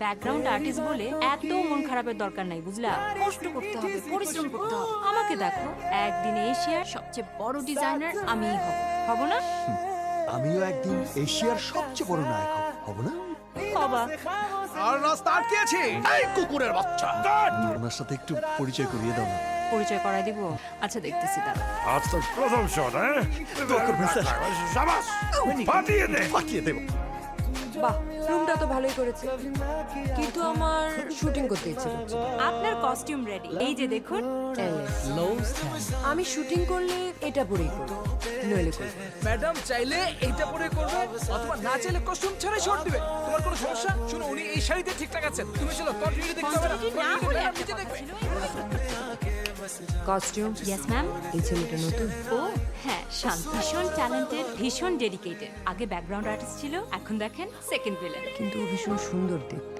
Background artist বলে এত মন খারাপের দরকার নাই, বুঝলা? কষ্ট করতে হবে, পরিশ্রম করতে হবে। আমাকে দেখো, একদিন এশিয়ার সবচেয়ে বড় ডিজাইনার আমিই হব, হব না? আমিও একদিন এশিয়ার সবচেয়ে বড় নায়ক হব না? হবা। আর রাস্তা আটকে আছে। এই কুকুরের বাচ্চা। ওনার সাথে একটু পরিচয় করিয়ে দাও না। পরিচয় করাই দিব? আচ্ছা, দেখতেছি দাঁড়া। আজ তোর প্রথম শট, হ্যাঁ? শাবাশ, ফাটিয়ে দে। পাঠিয়ে দেবো। বাহ, রুমটা তো ভালোই করেছে, কিন্তু আমার শুটিং করতে ইচ্ছে করছে। আপনার কস্টিউম রেডি, এই যে দেখুন। আমি শুটিং করলে এটা পরেই করব, নইলে করব না। ম্যাডাম চাইলে এইটা পরে করবে অথবা না চাইলে কস্টিউম ছাড়াই শর্ট দিবে। তোমার কোনো সমস্যা? শুনো, উনি এই শাড়িতে ঠিকঠাক আছেন। তুমি চলো, কন্টিনিউ দেখতে হবে না। না হলে একটা নিচে কথা দেখবে। ছিল। কস্টিউম? Yes ma'am. এই ছেলেটা নতুন? ও হ্যাঁ, শান্ত, ভীষণ ট্যালেন্টেড, ভীষণ ডেডিকেটেড। আগে ব্যাকগ্রাউন্ড আর্টিস্ট ছিল, এখন দেখেন সেকেন্ড ভিলেন। কিন্তু ও ভীষণ সুন্দর দেখতে।